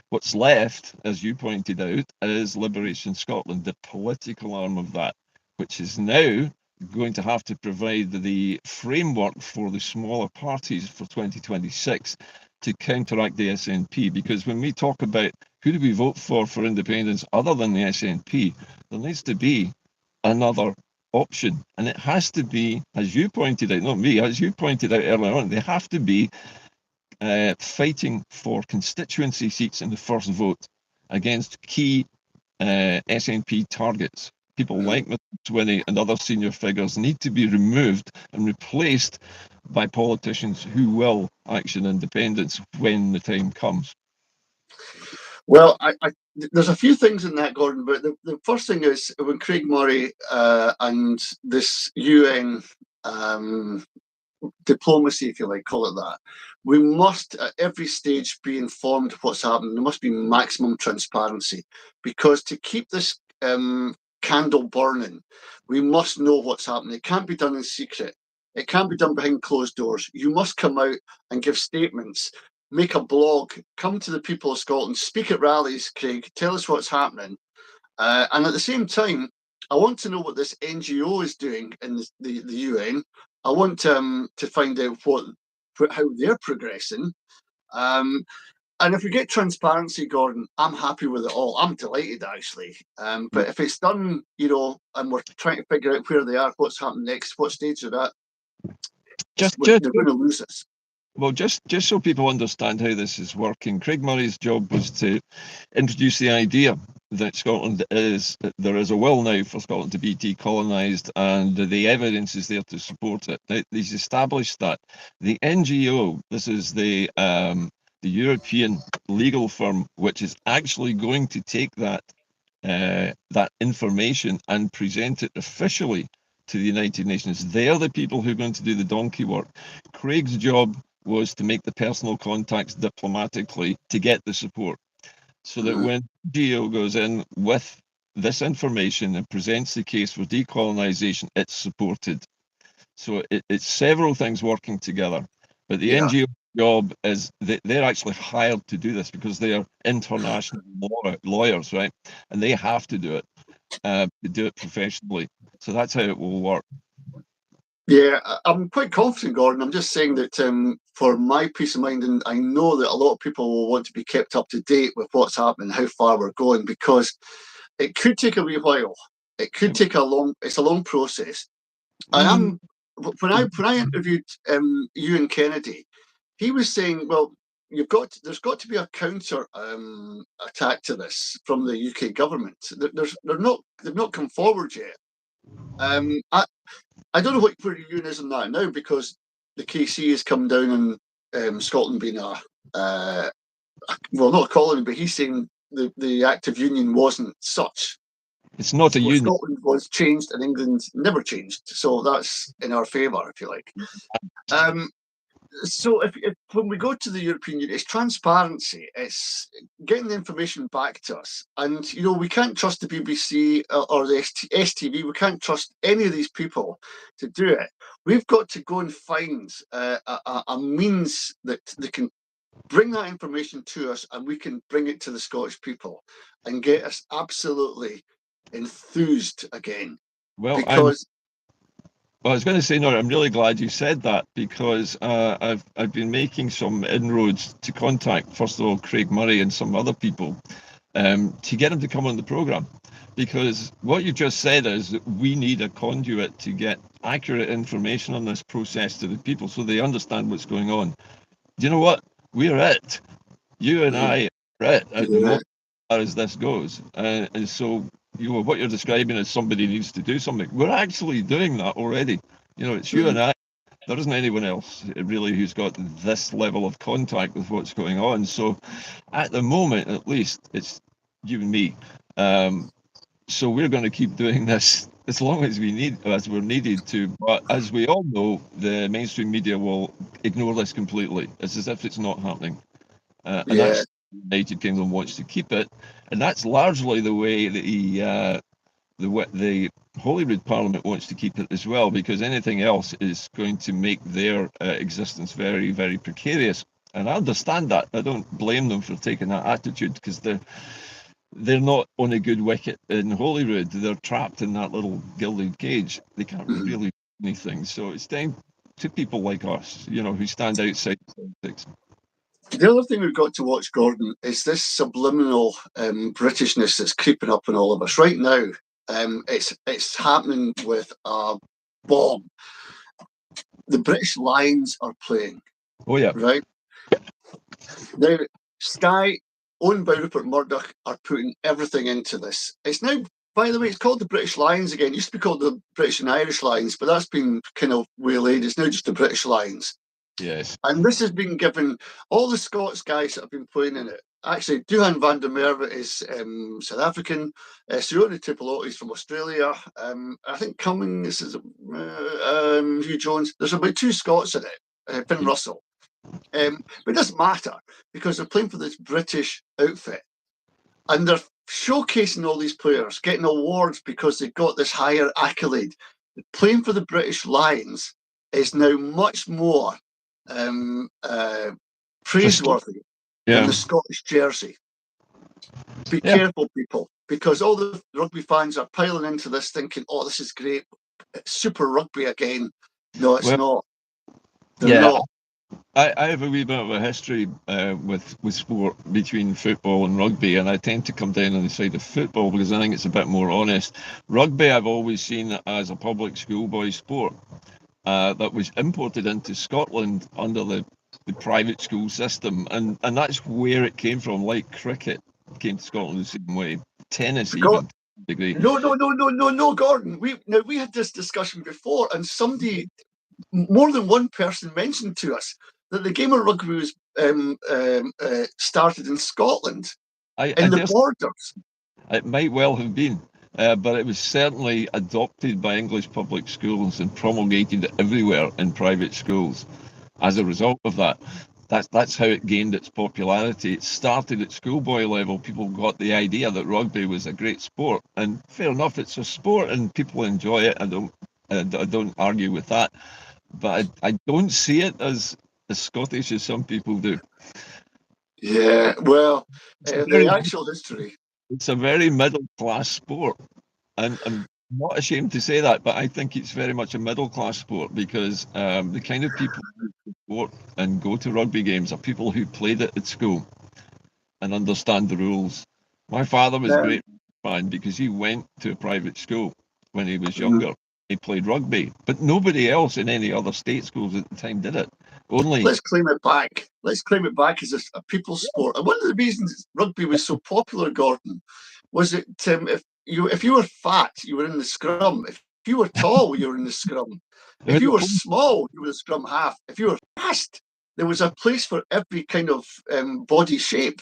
What's left, as you pointed out, is Liberation Scotland, the political arm of that, which is now going to have to provide the framework for the smaller parties for 2026 to counteract the SNP. Because when we talk about who do we vote for independence other than the SNP, there needs to be another option. And it has to be, as you pointed out, not me, as you pointed out earlier on, they have to be fighting for constituency seats in the first vote against key SNP targets. People like Mr. Swinney and other senior figures need to be removed and replaced by politicians who will action independence when the time comes. Well, there's a few things in that, Gordon, but the first thing is when Craig Murray and this UN diplomacy, if you like, call it that, we must at every stage be informed of what's happening. There must be maximum transparency, because to keep this candle burning, we must know what's happening. It can't be done in secret. It can't be done behind closed doors. You must come out and give statements, make a blog, come to the people of Scotland, speak at rallies, Craig, tell us what's happening. And at the same time, I want to know what this NGO is doing in the UN. I want to find out how they're progressing. And if we get transparency, Gordon, I'm happy with it all. I'm delighted, actually. But if it's done, and we're trying to figure out where they are, what's happening next, what stage are at, they're going to lose us. Well, just so people understand how this is working, Craig Murray's job was to introduce the idea that there is a will now for Scotland to be decolonised, and the evidence is there to support it. Now, he's established that. The NGO, this is the European legal firm, which is actually going to take that information and present it officially to the United Nations. They're the people who are going to do the donkey work. Craig's job was to make the personal contacts diplomatically to get the support, so that when GEO goes in with this information and presents the case for decolonisation, it's supported. So it's several things working together. But the NGO job is they're actually hired to do this because they are international lawyers, right? And they have to do it, do it professionally. So that's how it will work. Yeah, I'm quite confident, Gordon. I'm just saying that for my peace of mind, and I know that a lot of people will want to be kept up to date with what's happening, how far we're going, because it could take a wee while. It could take it's a long process. And when I interviewed Ewan Kennedy, he was saying, well, there's got to be a counter attack to this from the UK government. They've not come forward yet. I don't know where Ewan is on that now, because the KC has come down and Scotland being well, not a colony, but he's saying the Act of Union wasn't such. It's not a union. Scotland was changed and England never changed, so that's in our favour, if you like. So if when we go to the European Union, it's transparency. It's getting the information back to us, and we can't trust the BBC or the STV. We can't trust any of these people to do it. We've got to go and find a means that they can bring that information to us, and we can bring it to the Scottish people and get us absolutely enthused again. Well, because I was going to say, no, I'm really glad you said that, because I've been making some inroads to contact, first of all, Craig Murray and some other people to get him to come on the programme. Because what you just said is that we need a conduit to get accurate information on this process to the people so they understand what's going on. Do you know what? We're it. You and I are it at the moment, as far as this goes. And so, what you're describing as somebody needs to do something, we're actually doing that already. It's you and I. There isn't anyone else really who's got this level of contact with what's going on. So at the moment, at least, it's you and me. So we're going to keep doing this as long as we're needed to. But as we all know, the mainstream media will ignore this completely. It's as if it's not happening. And that's the United Kingdom wants to keep it, and that's largely the way the Holyrood Parliament wants to keep it as well, because anything else is going to make their existence very, very precarious. And I understand that. I don't blame them for taking that attitude, because they're not on a good wicket in Holyrood. They're trapped in that little gilded cage. They can't really do anything. So it's time to people like us, who stand outside politics. The other thing we've got to watch, Gordon, is this subliminal Britishness that's creeping up on all of us right now. It's happening with a bomb. The British Lions are playing. Oh yeah, right now. Sky, owned by Rupert Murdoch, are putting everything into this. It's now, by the way, it's called the British Lions again. It used to be called the British and Irish Lions, but that's been kind of waylaid. It's now just the British Lions. Yes. And this has been given all the Scots guys that have been playing in it. Actually, Duhan van der Merwe is South African. Sione Tuipulotu is from Australia. I think Cummings is Hugh Jones. There's about 2 Scots in it. Finn Russell. But it doesn't matter, because they're playing for this British outfit. And they're showcasing all these players, getting awards because they've got this higher accolade. Playing for the British Lions is now much more praiseworthy than the Scottish jersey. Be careful, people, because all the rugby fans are piling into this thinking, oh, this is great, it's super rugby again. No, it's not. They're not. I have a wee bit of a history with sport between football and rugby, and I tend to come down on the side of football because I think it's a bit more honest. Rugby I've always seen as a public schoolboy sport that was imported into Scotland under the private school system, and that's where it came from. Like cricket came to Scotland the same way, tennis even. Degree. No, Gordon. We had this discussion before, and somebody, more than one person, mentioned to us that the game of rugby was started in Scotland, in the borders. It might well have been, but it was certainly adopted by English public schools and promulgated everywhere in private schools. As a result of that, that's how it gained its popularity. It started at schoolboy level. People got the idea that rugby was a great sport, and fair enough, it's a sport and people enjoy it. I don't argue with that, but I don't see it as Scottish as some people do. Yeah, well, the actual history. It's a very middle class sport, and I'm not ashamed to say that, but I think it's very much a middle class sport, because the kind of people who support and go to rugby games are people who played it at school and understand the rules. My father was a great fan because he went to a private school when he was younger. He played rugby, but nobody else in any other state schools at the time did it. Let's claim it back. Let's claim it back as a people's sport. And one of the reasons rugby was so popular, Gordon, was that if you were fat, you were in the scrum. If you were tall, you were in the scrum. If you were small, you were the scrum half. If you were fast, there was a place for every kind of body shape.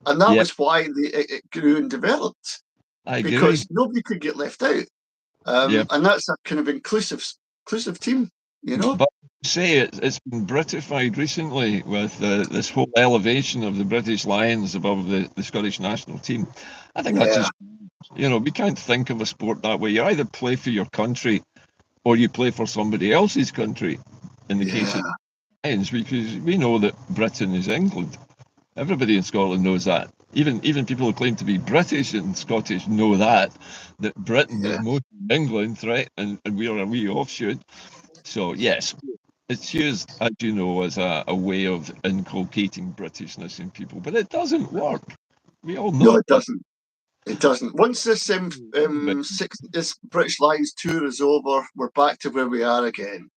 And that was why it grew and developed. Because nobody could get left out. And that's a kind of inclusive team, you know. But say it's been Britified recently with this whole elevation of the British Lions above the Scottish national team. I think that's Yeah, just, we can't think of a sport that way. You either play for your country or you play for somebody else's country. In the case of yeah, the Lions, because we know that Britain is England. Everybody in Scotland knows that. Even people who claim to be British and Scottish know that Britain is yeah. mostly England, right? And we are a wee offshoot. So yes, it's used, as you know, as a way of inculcating Britishness in people, but it doesn't work. We all No, know it doesn't. It doesn't. Once this that. this British Lions tour is over, we're back to where we are again.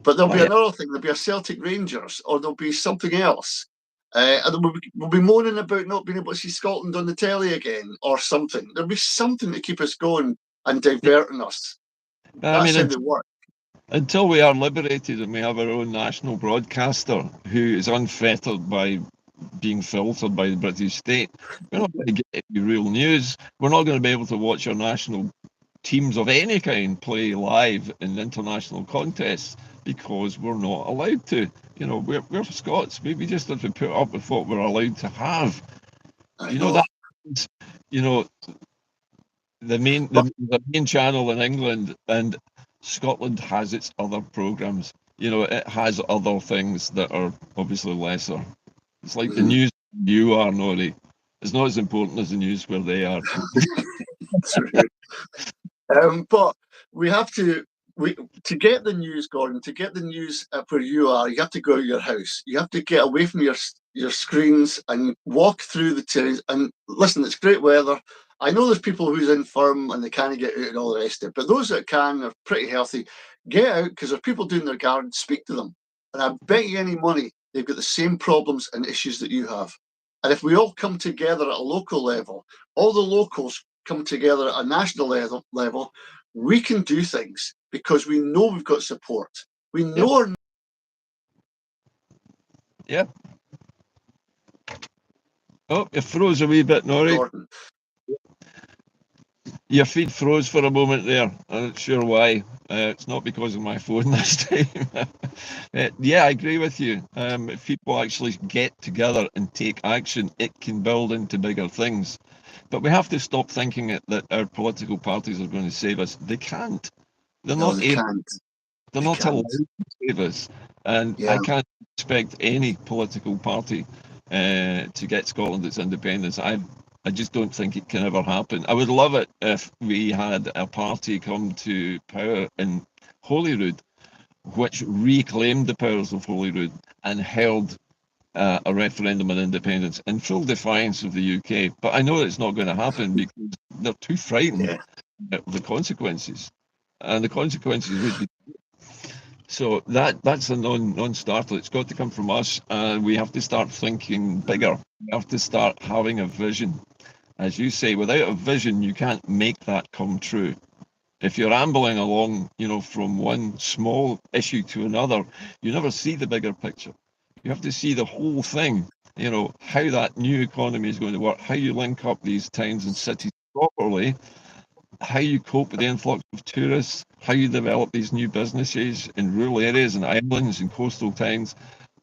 But there'll Oh be yeah, another thing. There'll be a Celtic Rangers, or there'll be something else. And we'll be moaning about not being able to see Scotland on the telly again, or something. There'll be something to keep us going and diverting us. I That's mean, how they work. until we are liberated and we have our own national broadcaster who is unfettered by being filtered by the British state, we're not going to get any real news. We're not going to be able to watch our national teams of any kind play live in international contests because we're not allowed to. We're Scots. We just have to put up with what we're allowed to have. I You know know. that. You know the main But the main channel in England, and Scotland has its other programs. It has other things that are obviously lesser. It's like the mhm, news you are, Nori. It's not as important as the news where they are. true. But we have we to get the news, Gordon. To get the news where you are, you have to go to your house. You have to get away from your screens and walk through the towns. And listen, it's great weather. I know there's people who's infirm and they can't get out and all the rest of it. But those that can are pretty healthy. Get out because there's people doing their garden. Speak to them, and I bet you any money they've got the same problems and issues that you have. And if we all come together at a local level, all the locals come together at a national level, we can do things because we know we've got support. We Yep. know our Yep. Oh, you froze a wee bit, Nori. Gordon. Your feed froze for a moment there. I'm not sure why. It's not because of my phone this time. Yeah, I agree with you. If people actually get together and take action, it can build into bigger things. But we have to stop thinking that our political parties are going to save us. They can't. They're No, not they able. can't. They're They not allowed can't. to save us. And Yeah. I can't expect any political party to get Scotland its independence. I just don't think it can ever happen. I would love it if we had a party come to power in Holyrood, which reclaimed the powers of Holyrood and held a referendum on independence in full defiance of the UK. But I know that it's not going to happen because they're too frightened Yeah. of the consequences. And the consequences would be so that's a non-starter. It's got to come from us, and we have to start thinking bigger. We have to start having a vision. As you say, without a vision, you can't make that come true. If you're ambling along, from one small issue to another, you never see the bigger picture. You have to see the whole thing. How that new economy is going to work, how you link up these towns and cities properly, how you cope with the influx of tourists, how you develop these new businesses in rural areas and islands and coastal towns.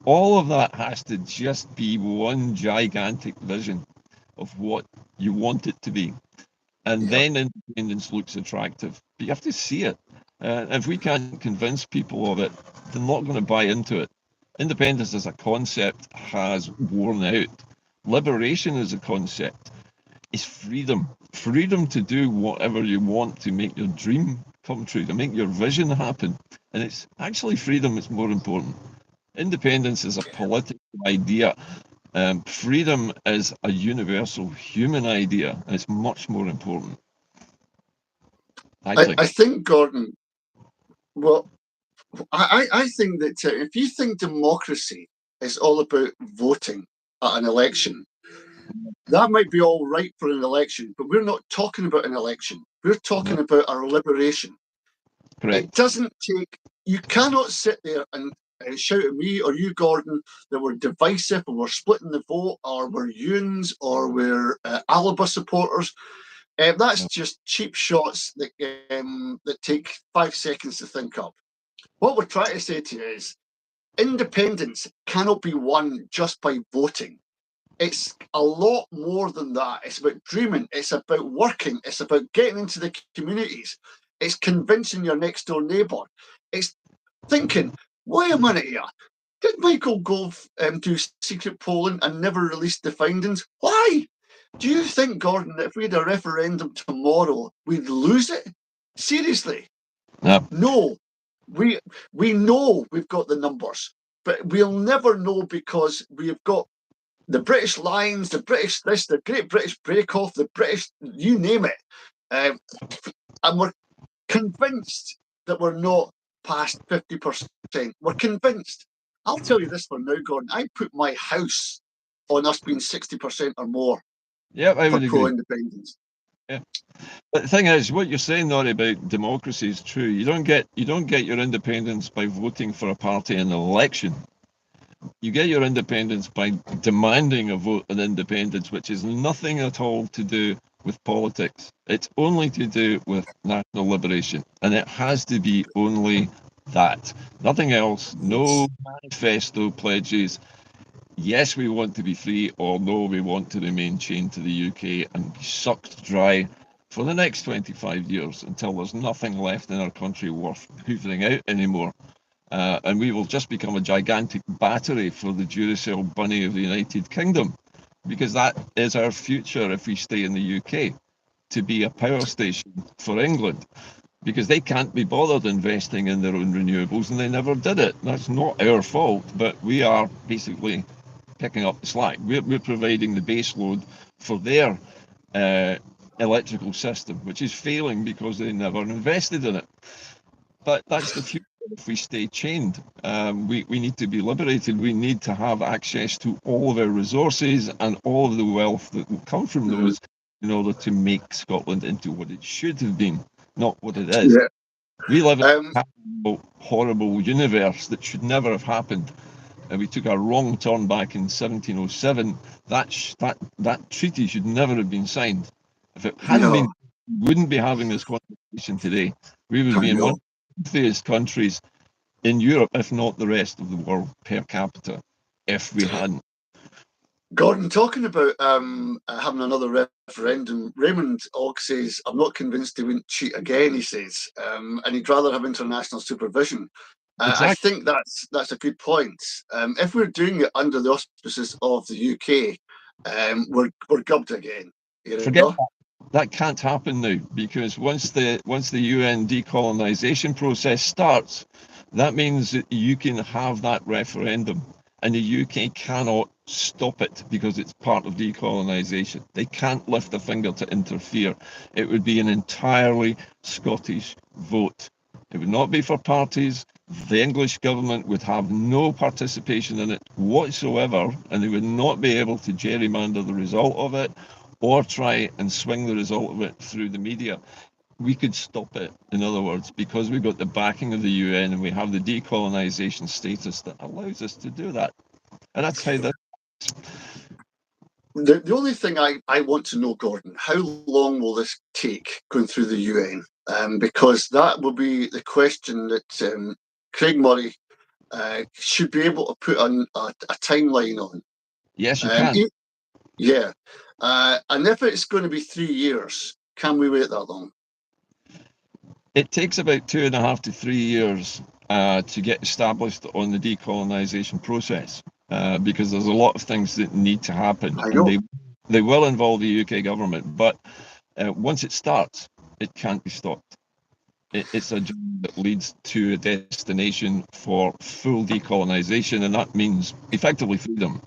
All of that has to just be one gigantic vision of what you want it to be. And Yep. then independence looks attractive. But you have to see it. If we can't convince people of it, they're not going to buy into it. Independence as a concept has worn out. Liberation as a concept is freedom. Freedom to do whatever you want to make your dream come true, to make your vision happen. And it's actually freedom that's more important. Independence is a political idea. Freedom is a universal human idea. And it's much more important, I think. I think, Gordon, well, I think that if you think democracy is all about voting at an election, that might be all right for an election, but we're not talking about an election. We're No, talking about our liberation. It correct. doesn't take, you cannot sit there and shout at me or you, Gordon, that we're divisive or we're splitting the vote or we're Yuns or we're Alaba supporters. That's No, just cheap shots that take 5 seconds to think up. What we're trying to say to you is independence cannot be won just by voting. It's a lot more than that. It's about dreaming. It's about working. It's about getting into the communities. It's convincing your next door neighbour. It's thinking, wait a minute here. Did Michael Gove do secret polling and never release the findings? Why? Do you think, Gordon, that if we had a referendum tomorrow, we'd lose it? Seriously? No. No. We know we've got the numbers, but we'll never know because we've got the British Lions, the British this, the Great British Break Off, the British, you name it. And we're convinced that we're not past 50%. We're convinced. I'll tell you this for now, Gordon. I put my house on us being 60% or more Yeah, I for would agree. pro-independence. Yeah. But the thing is, what you're saying, Nori, about democracy is true. You don't get your independence by voting for a party in an election. You get your independence by demanding a vote on independence, which is nothing at all to do with politics. It's only to do with national liberation. And it has to be only that. Nothing else. No manifesto pledges. Yes, we want to be free, or no, we want to remain chained to the UK and be sucked dry for the next 25 years until there's nothing left in our country worth hoovering out anymore. And we will just become a gigantic battery for the Duracell bunny of the United Kingdom, because that is our future if we stay in the UK, to be a power station for England, because they can't be bothered investing in their own renewables, and they never did it. That's not our fault, but we are basically picking up the slack. We're providing the base load for their electrical system, which is failing because they never invested in it. But that's the future if we stay chained. We need to be liberated. We need to have access to all of our resources and all of the wealth that will come from those in order to make Scotland into what it should have been, not what it is. Yeah. We live in a horrible universe that should never have happened. And we took a wrong turn back in 1707. That treaty should never have been signed. If it hadn't been, we wouldn't be having this conversation today. We would be in one of the wealthiest countries in Europe, if not the rest of the world per capita, if we hadn't. Gordon, talking about having another referendum, Raymond Ogg says, I'm not convinced he wouldn't cheat again, he says, and he'd rather have international supervision. Exactly. I think that's a good point. If we're doing it under the auspices of the UK, we're gubbed again. Forget that. That can't happen now, because once the UN decolonization process starts, that means that you can have that referendum, and the UK cannot stop it because it's part of decolonization. They can't lift a finger to interfere. It would be an entirely Scottish vote. It would not be for parties. The English government would have no participation in it whatsoever, and they would not be able to gerrymander the result of it or try and swing the result of it through the media. We could stop it, in other words, because we've got the backing of the UN and we have the decolonization status that allows us to do that. And that's how that. The only thing I want to know, Gordon, how long will this take going through the UN? Because that will be the question that Craig Murray should be able to put on a timeline on. Yes, you can. Yeah. And if it's going to be 3 years, can we wait that long? It takes about 2.5 to 3 years to get established on the decolonization process, because there's a lot of things that need to happen. I know. And they will involve the UK government, but once it starts, it can't be stopped. It's a journey that leads to a destination for full decolonization, and that means effectively freedom.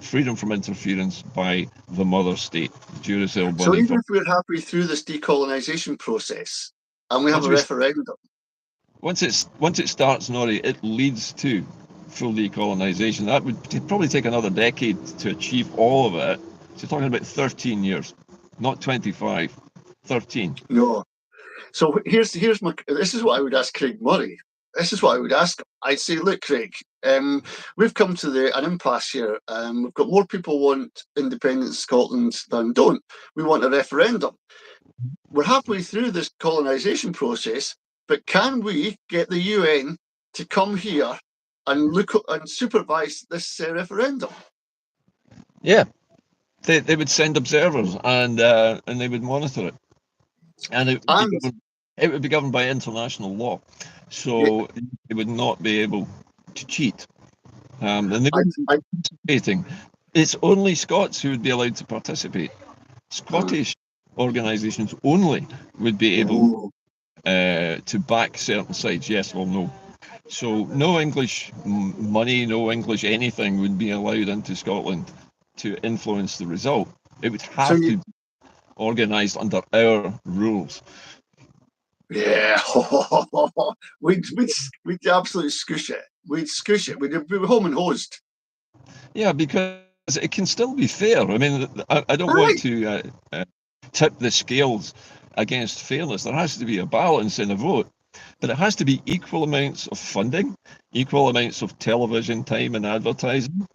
Freedom from interference by the mother state, Duracell bunny. So even if we're halfway through this decolonization process and we have a referendum, once it starts, Nori, it leads to full decolonization. That would probably take another decade to achieve all of it. So you're talking about 13 years, not 25, 13. No. So here's my. This is what I would ask Craig Murray. This is what I would ask him. I'd say, look, Craig, we've come to an impasse here. We've got more people want independence in Scotland than don't. We want a referendum. We're halfway through this colonisation process, but can we get the UN to come here and look and supervise this referendum. Yeah, they would send observers and they would monitor it, and it would be governed by international law, so they would not be able to cheat. And they wouldn't be participating. It's only Scots who would be allowed to participate. Scottish organisations only would be able to back certain sides, yes or no. So no English money, no English anything would be allowed into Scotland to influence the result. It would have to be organised under our rules. Yeah, we'd absolutely scoosh it. We'd scoosh it. We'd be home and hosed. Yeah, because it can still be fair. I mean, I don't want to tip the scales against fairness. There has to be a balance in a vote, but it has to be equal amounts of funding, equal amounts of television time and advertising,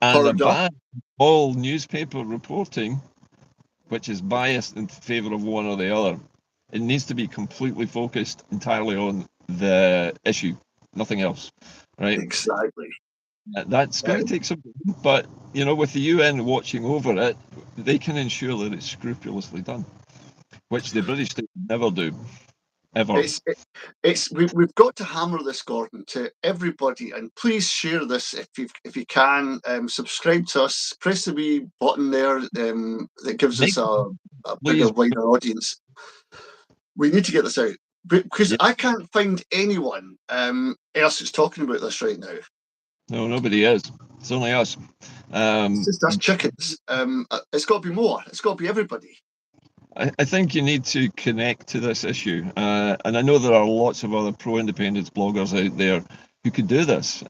and a ban on all newspaper reporting, which is biased in favour of one or the other. It needs to be completely focused entirely on the issue, nothing else, right? Exactly. That's going to take some time, but you know, with the UN watching over it, they can ensure that it's scrupulously done, which the British state never do, ever. We've got to hammer this, Gordon, to everybody, and please share this if you can. Subscribe to us, press the wee button there that gives us a bigger, wider audience. We need to get this out because I can't find anyone else who's talking about this right now. No, nobody is. It's only us. It's just us chickens. It's got to be more. It's got to be everybody. I think you need to connect to this issue. And I know there are lots of other pro-independence bloggers out there who could do this.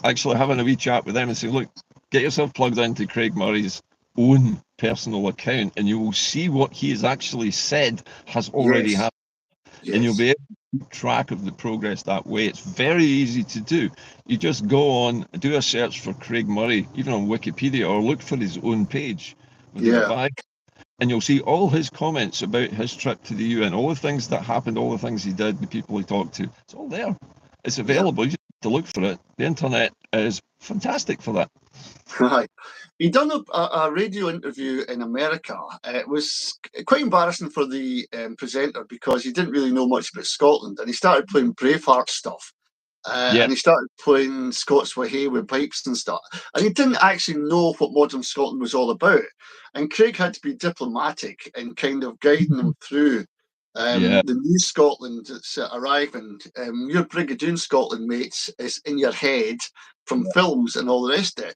Actually having a wee chat with them and say, look, get yourself plugged into Craig Murray's own personal account and you will see what he has actually said has already happened. Yes. And you'll be able to keep track of the progress that way. It's very easy to do. You just go on, do a search for Craig Murray, even on Wikipedia, or look for his own page with the bag, and you'll see all his comments about his trip to the UN, all the things that happened, all the things he did, the people he talked to. It's all there. It's available. You just have to look for it. The internet is fantastic for that. Right. He done a radio interview in America. It was quite embarrassing for the presenter because he didn't really know much about Scotland, and he started playing Braveheart stuff. And he started playing Scots Wha Hae with pipes and stuff. And he didn't actually know what modern Scotland was all about. And Craig had to be diplomatic and kind of guiding him through the new Scotland that's arriving. Your Brigadoon Scotland, mates, is in your head from films and all the rest of it.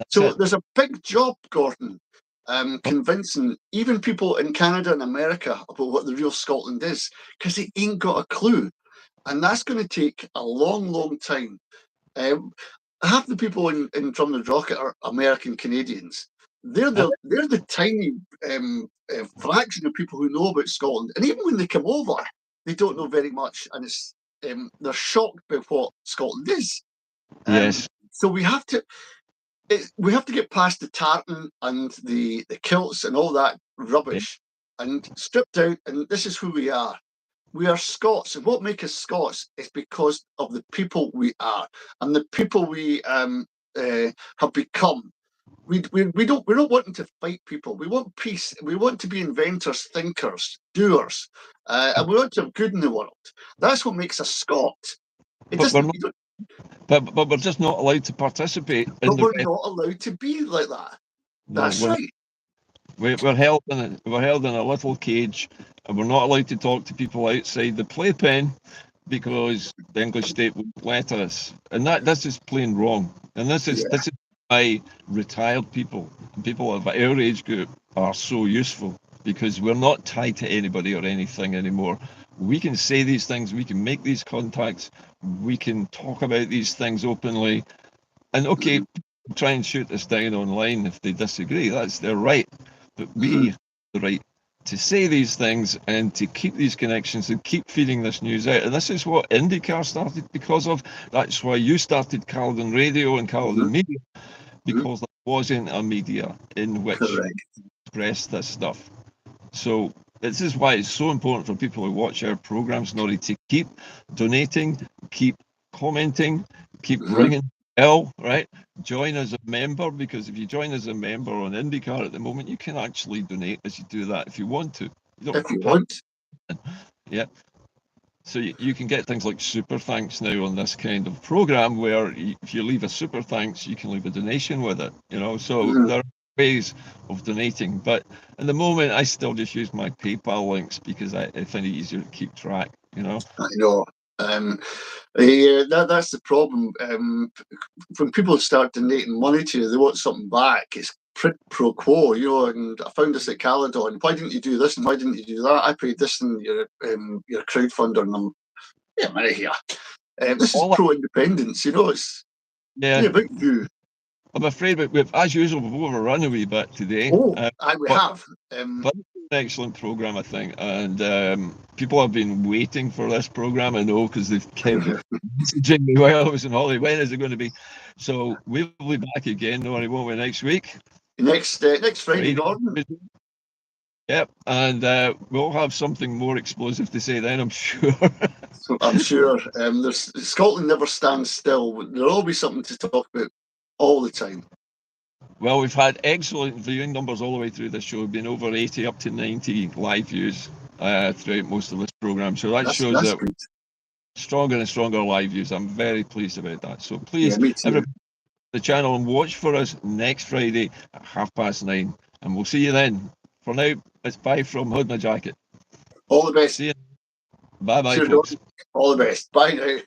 So there's a big job, Gordon, convincing even people in Canada and America about what the real Scotland is, because they ain't got a clue. And that's going to take a long, long time. Half the people in Drumnod Rocket are American Canadians. They're the tiny fraction of people who know about Scotland. And even when they come over, they don't know very much. And it's they're shocked by what Scotland is. So we have to get past the tartan and the kilts and all that rubbish and stripped out. And this is who we are. We are Scots, and what makes us Scots is because of the people we are and the people we have become. We're not wanting to fight people. We want peace. We want to be inventors, thinkers, doers, and we want to have good in the world. That's what makes us Scot. But we're just not allowed to participate. But we're not allowed to be like that. That's right. We're held in a little cage, and we're not allowed to talk to people outside the playpen because the English state won't let us. And this is plain wrong. And this is why retired people of our age group are so useful, because we're not tied to anybody or anything anymore. We can say these things, we can make these contacts, we can talk about these things openly. And try and shoot us down online if they disagree. That's their right. But we have the right to say these things and to keep these connections and keep feeding this news out. And this is what Inde-Car started because of. That's why you started Caledon Radio and Caledon Media, because there wasn't a media in which to express this stuff. So this is why it's so important for people who watch our programs, Nori, to keep donating, keep commenting, keep ringing the bell, right? Join as a member, because if you join as a member on Inde-Car at the moment, you can actually donate as you do that if you want to. You if you want. Yeah. So you can get things like super thanks now on this kind of program, where if you leave a super thanks, you can leave a donation with it, you know. So there are ways of donating, but at the moment I still just use my PayPal links because I find it easier to keep track, you know. I know. That's the problem. When people start donating money to you, they want something back. It's pro quo, you know. And I found this at Caledon. Why didn't you do this and why didn't you do that? I paid this in your crowdfunder, and I'm I'm out of here. This is pro independence, you know. It's about you. I'm afraid we've, as usual, we've overrun a wee bit today. We have. But it's an excellent program, I think, and people have been waiting for this program. I know, because they've kept messaging me while I was on holiday. When is it going to be? So we'll be back again, won't we, next week? Next Friday, Gordon. Yep, and we'll have something more explosive to say then, I'm sure. I'm sure. Scotland never stands still. There'll always something to talk about all the time. Well, we've had excellent viewing numbers all the way through the show. We've been over 80, up to 90 live views throughout most of this program. So that shows that good. Stronger and stronger live views. I'm very pleased about that. So please, everybody, the channel, and watch for us next Friday at 9:30, and we'll see you then. For now, it's bye from Hood My Jacket. All the best. See you. Bye, folks. All the best. Bye now.